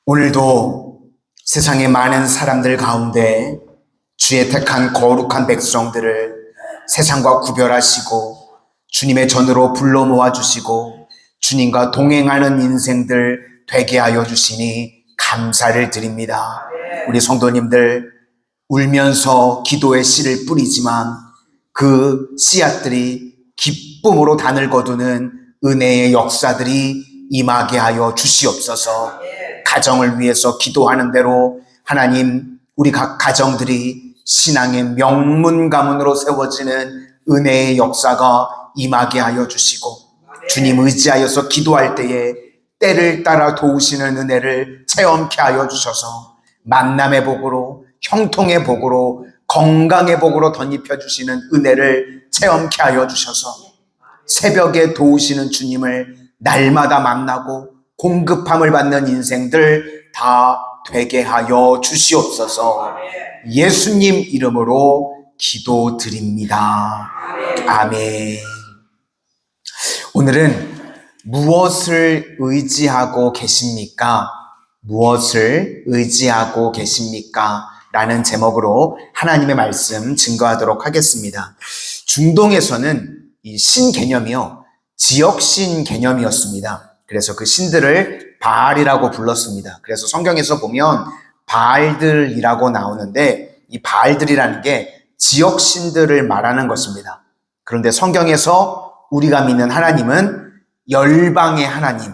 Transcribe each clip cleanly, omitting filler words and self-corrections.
오늘도 세상의 많은 사람들 가운데 주의 택한 거룩한 백성들을 세상과 구별하시고 주님의 전으로 불러 모아주시고 주님과 동행하는 인생들 되게 하여 주시니 감사를 드립니다. 우리 성도님들 울면서 기도의 씨를 뿌리지만 그 씨앗들이 기쁨으로 단을 거두는 은혜의 역사들이 임하게 하여 주시옵소서. 가정을 위해서 기도하는 대로 하나님 우리 각 가정들이 신앙의 명문 가문으로 세워지는 은혜의 역사가 임하게 하여 주시고 주님 의지하여서 기도할 때에 때를 따라 도우시는 은혜를 체험케 하여 주셔서 만남의 복으로 형통의 복으로 건강의 복으로 덧입혀 주시는 은혜를 체험케 하여 주셔서 새벽에 도우시는 주님을 날마다 만나고 공급함을 받는 인생들 다 되게 하여 주시옵소서. 예수님 이름으로 기도드립니다. 아멘. 오늘은 무엇을 의지하고 계십니까? 무엇을 의지하고 계십니까? 라는 제목으로 하나님의 말씀 증거하도록 하겠습니다. 중동에서는 이 신 개념이요, 지역신 개념이었습니다. 그래서 그 신들을 바알이라고 불렀습니다. 그래서 성경에서 보면 바알들이라고 나오는데 이 바알들이라는 게 지역신들을 말하는 것입니다. 그런데 성경에서 우리가 믿는 하나님은 열방의 하나님,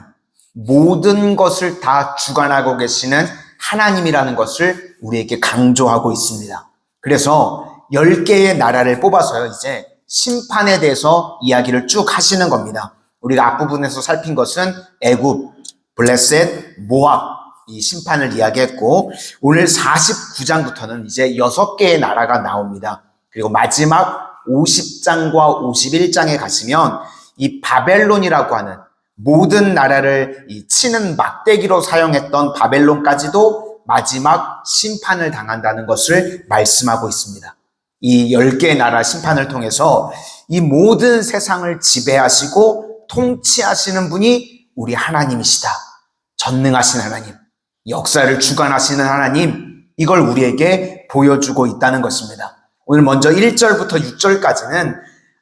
모든 것을 다 주관하고 계시는 하나님이라는 것을 우리에게 강조하고 있습니다. 그래서 10개의 나라를 뽑아서요, 이제 심판에 대해서 이야기를 쭉 하시는 겁니다. 우리가 앞부분에서 살핀 것은 애굽, 블레셋, 모압 이 심판을 이야기했고 오늘 49장부터는 이제 6개의 나라가 나옵니다. 그리고 마지막 50장과 51장에 가시면 이 바벨론이라고 하는 모든 나라를 치는 막대기로 사용했던 바벨론까지도 마지막 심판을 당한다는 것을 말씀하고 있습니다. 이 10개의 나라 심판을 통해서 이 모든 세상을 지배하시고 통치하시는 분이 우리 하나님이시다. 전능하신 하나님, 역사를 주관하시는 하나님, 이걸 우리에게 보여주고 있다는 것입니다. 오늘 먼저 1절부터 6절까지는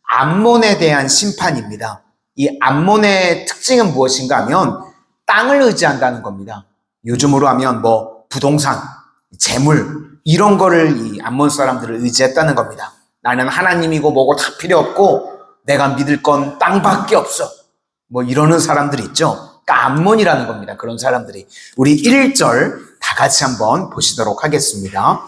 암몬에 대한 심판입니다. 이 암몬의 특징은 무엇인가 하면 땅을 의지한다는 겁니다. 요즘으로 하면 부동산, 재물 이런 거를 이 암몬 사람들을 의지했다는 겁니다. 나는 하나님이고 뭐고 다 필요 없고 내가 믿을 건 땅밖에 없어. 이러는 사람들이 있죠. 그러니까 암몬이라는 겁니다. 그런 사람들이. 우리 1절 다 같이 한번 보시도록 하겠습니다.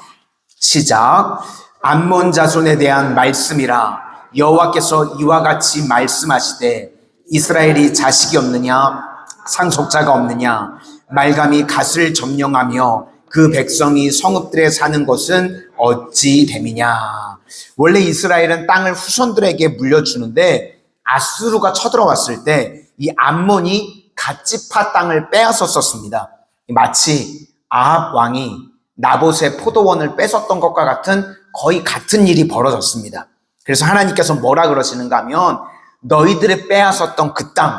시작. 암몬 자손에 대한 말씀이라 여호와께서 이와 같이 말씀하시되 이스라엘이 자식이 없느냐 상속자가 없느냐 말감이 갓을 점령하며 그 백성이 성읍들에 사는 것은 어찌 됨이냐. 원래 이스라엘은 땅을 후손들에게 물려주는데 아수르가 쳐들어왔을 때 이 암몬이 갓지파 땅을 빼앗았었습니다. 마치 아합 왕이 나봇의 포도원을 뺏었던 것과 같은 거의 같은 일이 벌어졌습니다. 그래서 하나님께서 뭐라 그러시는가 하면 너희들이 빼앗았던 그 땅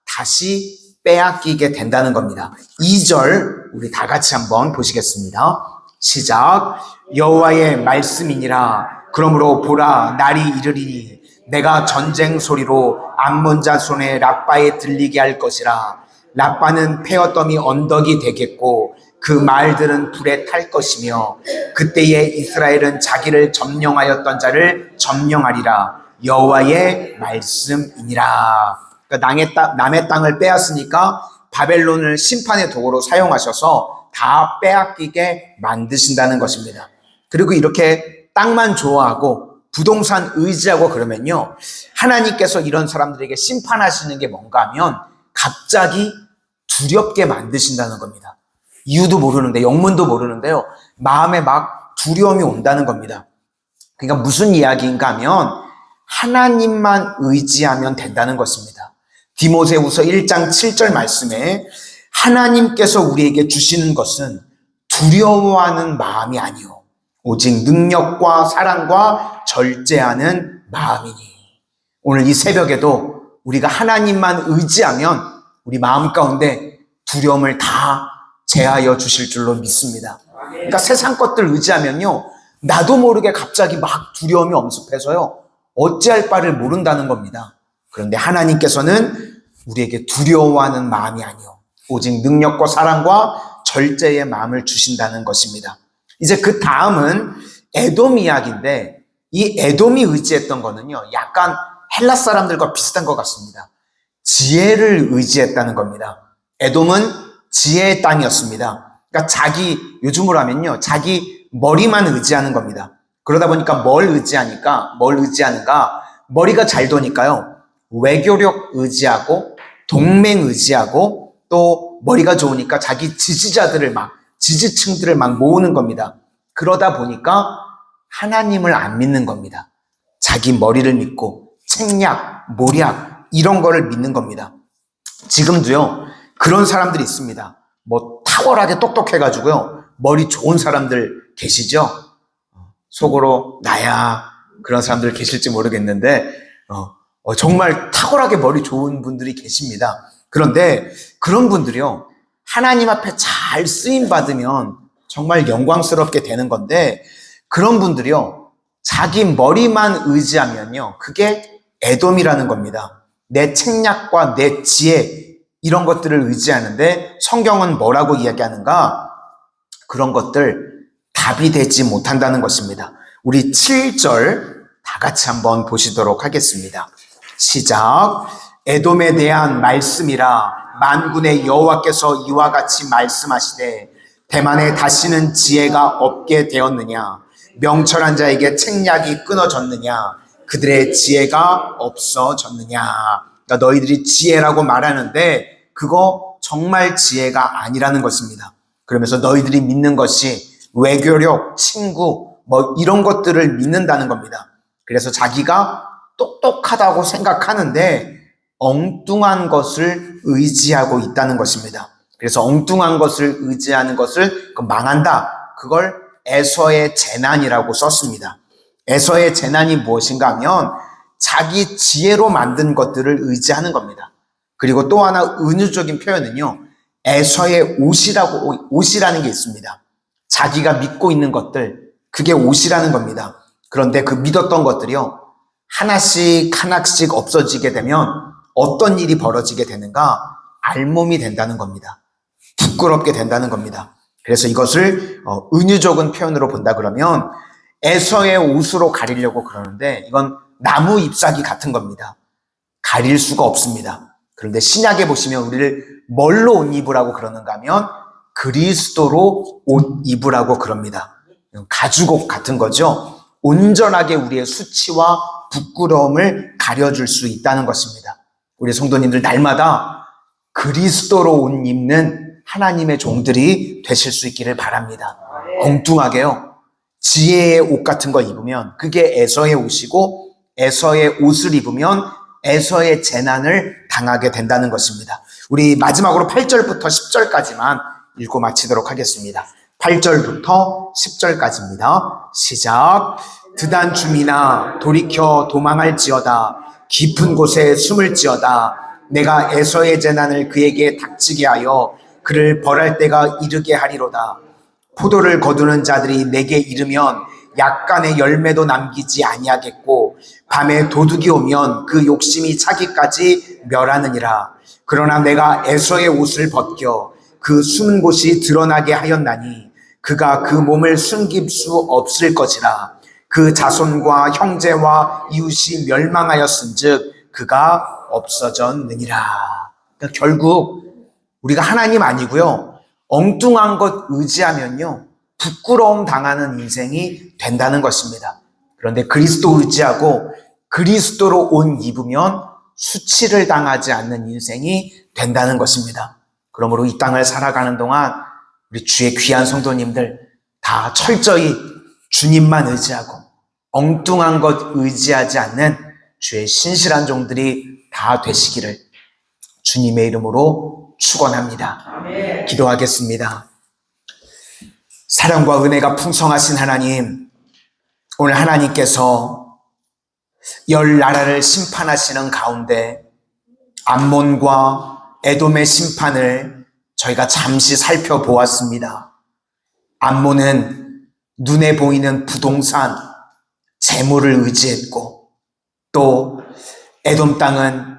다시 빼앗기게 된다는 겁니다. 2절 우리 다 같이 한번 보시겠습니다. 시작. 여호와의 말씀이니라. 그러므로 보라 날이 이르리니 내가 전쟁 소리로 암몬 자손의 라빠에 들리게 할 것이라. 라빠는 폐허더미 언덕이 되겠고 그 말들은 불에 탈 것이며 그때에 이스라엘은 자기를 점령하였던 자를 점령하리라. 여호와의 말씀이니라. 그러니까 남의 땅을 빼앗으니까 바벨론을 심판의 도구로 사용하셔서 다 빼앗기게 만드신다는 것입니다. 그리고 이렇게 땅만 좋아하고 부동산 의지하고 그러면요, 하나님께서 이런 사람들에게 심판하시는 게 뭔가 하면 갑자기 두렵게 만드신다는 겁니다. 이유도 모르는데, 영문도 모르는데요, 마음에 막 두려움이 온다는 겁니다. 그러니까 무슨 이야기인가 하면 하나님만 의지하면 된다는 것입니다. 디모데후서 1장 7절 말씀에 하나님께서 우리에게 주시는 것은 두려워하는 마음이 아니요 오직 능력과 사랑과 절제하는 마음이니. 오늘 이 새벽에도 우리가 하나님만 의지하면 우리 마음 가운데 두려움을 다 제하여 주실 줄로 믿습니다. 그러니까 세상 것들 의지하면요, 나도 모르게 갑자기 막 두려움이 엄습해서요, 어찌할 바를 모른다는 겁니다. 그런데 하나님께서는 우리에게 두려워하는 마음이 아니요, 오직 능력과 사랑과 절제의 마음을 주신다는 것입니다. 이제 그 다음은 에돔 이야기인데, 이 에돔이 의지했던 거는요, 약간 헬라 사람들과 비슷한 것 같습니다. 지혜를 의지했다는 겁니다. 에돔은 지혜의 땅이었습니다. 그러니까 요즘으로 하면요, 자기 머리만 의지하는 겁니다. 그러다 보니까 뭘 의지하는가? 머리가 잘 도니까요, 외교력 의지하고, 동맹 의지하고, 또 머리가 좋으니까 자기 지지층들을 막 모으는 겁니다. 그러다 보니까 하나님을 안 믿는 겁니다. 자기 머리를 믿고 책략, 모략 이런 거를 믿는 겁니다. 지금도요, 그런 사람들이 있습니다. 탁월하게 똑똑해가지고요, 머리 좋은 사람들 계시죠? 속으로 나야, 그런 사람들 계실지 모르겠는데 정말 탁월하게 머리 좋은 분들이 계십니다. 그런데 그런 분들이요, 하나님 앞에 잘 쓰임 받으면 정말 영광스럽게 되는 건데, 그런 분들이요, 자기 머리만 의지하면요, 그게 에돔이라는 겁니다. 내 책략과 내 지혜, 이런 것들을 의지하는데 성경은 뭐라고 이야기하는가? 그런 것들 답이 되지 못한다는 것입니다. 우리 7절 다 같이 한번 보시도록 하겠습니다. 시작. 에돔에 대한 말씀이라, 만군의 여호와께서 이와 같이 말씀하시되, 대만에 다시는 지혜가 없게 되었느냐? 명철한 자에게 책략이 끊어졌느냐? 그들의 지혜가 없어졌느냐? 그러니까 너희들이 지혜라고 말하는데 그거 정말 지혜가 아니라는 것입니다. 그러면서 너희들이 믿는 것이 외교력, 친구, 이런 것들을 믿는다는 겁니다. 그래서 자기가 똑똑하다고 생각하는데 엉뚱한 것을 의지하고 있다는 것입니다. 그래서 엉뚱한 것을 의지하는 것을 망한다. 그걸 에서의 재난이라고 썼습니다. 에서의 재난이 무엇인가 하면 자기 지혜로 만든 것들을 의지하는 겁니다. 그리고 또 하나 은유적인 표현은요, 에서의 옷이라는 게 있습니다. 자기가 믿고 있는 것들, 그게 옷이라는 겁니다. 그런데 그 믿었던 것들이요, 하나씩 없어지게 되면 어떤 일이 벌어지게 되는가? 알몸이 된다는 겁니다. 부끄럽게 된다는 겁니다. 그래서 이것을 은유적인 표현으로 본다 그러면 에서의 옷으로 가리려고 그러는데, 이건 나무 잎사귀 같은 겁니다. 가릴 수가 없습니다. 그런데 신약에 보시면 우리를 뭘로 옷 입으라고 그러는가 하면 그리스도로 옷 입으라고 그럽니다. 가죽옷 같은 거죠. 온전하게 우리의 수치와 부끄러움을 가려줄 수 있다는 것입니다. 우리 성도님들 날마다 그리스도로 옷 입는 하나님의 종들이 되실 수 있기를 바랍니다. 엉뚱하게요, 지혜의 옷 같은 거 입으면 그게 에서의 옷이고, 에서의 옷을 입으면 에서의 재난을 당하게 된다는 것입니다. 우리 마지막으로 8절부터 10절까지만 읽고 마치도록 하겠습니다. 8절부터 10절까지입니다. 시작. 드단 주민아, 돌이켜 도망할지어다. 깊은 곳에 숨을지어다. 내가 에서의 재난을 그에게 닥치게 하여 그를 벌할 때가 이르게 하리로다. 포도를 거두는 자들이 내게 이르면 약간의 열매도 남기지 아니하겠고, 밤에 도둑이 오면 그 욕심이 차기까지 멸하느니라. 그러나 내가 에서의 옷을 벗겨 그 숨은 곳이 드러나게 하였나니 그가 그 몸을 숨길 수 없을 것이라. 그 자손과 형제와 이웃이 멸망하였은즉 그가 없어졌느니라. 그러니까 결국 우리가 하나님 아니고요, 엉뚱한 것 의지하면요, 부끄러움 당하는 인생이 된다는 것입니다. 그런데 그리스도 의지하고 그리스도로 옷 입으면 수치를 당하지 않는 인생이 된다는 것입니다. 그러므로 이 땅을 살아가는 동안 우리 주의 귀한 성도님들 다 철저히 주님만 의지하고 엉뚱한 것 의지하지 않는 주의 신실한 종들이 다 되시기를 주님의 이름으로 축원합니다. 아멘. 기도하겠습니다. 사랑과 은혜가 풍성하신 하나님, 오늘 하나님께서 열 나라를 심판하시는 가운데 암몬과 에돔의 심판을 저희가 잠시 살펴보았습니다. 암몬은 눈에 보이는 부동산, 재물을 의지했고, 또 에돔 땅은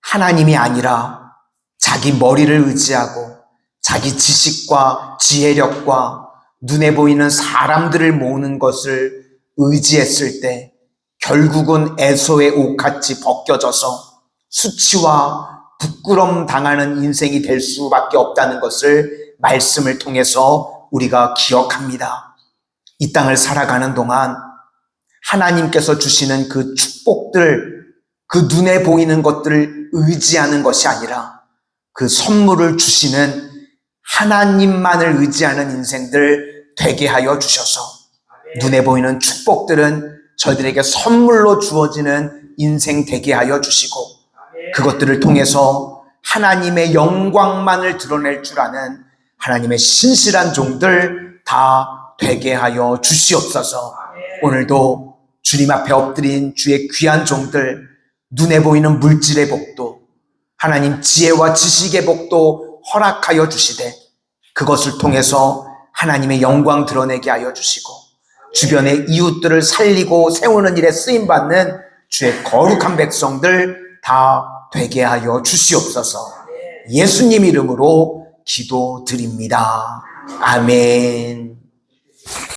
하나님이 아니라 자기 머리를 의지하고 자기 지식과 지혜력과 눈에 보이는 사람들을 모으는 것을 의지했을 때 결국은 에서의 옷같이 벗겨져서 수치와 부끄럼 당하는 인생이 될 수밖에 없다는 것을 말씀을 통해서 우리가 기억합니다. 이 땅을 살아가는 동안 하나님께서 주시는 그 축복들, 그 눈에 보이는 것들을 의지하는 것이 아니라 그 선물을 주시는 하나님만을 의지하는 인생들 되게 하여 주셔서 눈에 보이는 축복들은 저희들에게 선물로 주어지는 인생 되게 하여 주시고 그것들을 통해서 하나님의 영광만을 드러낼 줄 아는 하나님의 신실한 종들 다 되게 하여 주시옵소서. 오늘도 주님 앞에 엎드린 주의 귀한 종들, 눈에 보이는 물질의 복도, 하나님 지혜와 지식의 복도 허락하여 주시되 그것을 통해서 하나님의 영광 드러내게 하여 주시고 주변의 이웃들을 살리고 세우는 일에 쓰임받는 주의 거룩한 백성들 다 되게 하여 주시옵소서. 예수님 이름으로 기도드립니다. 아멘.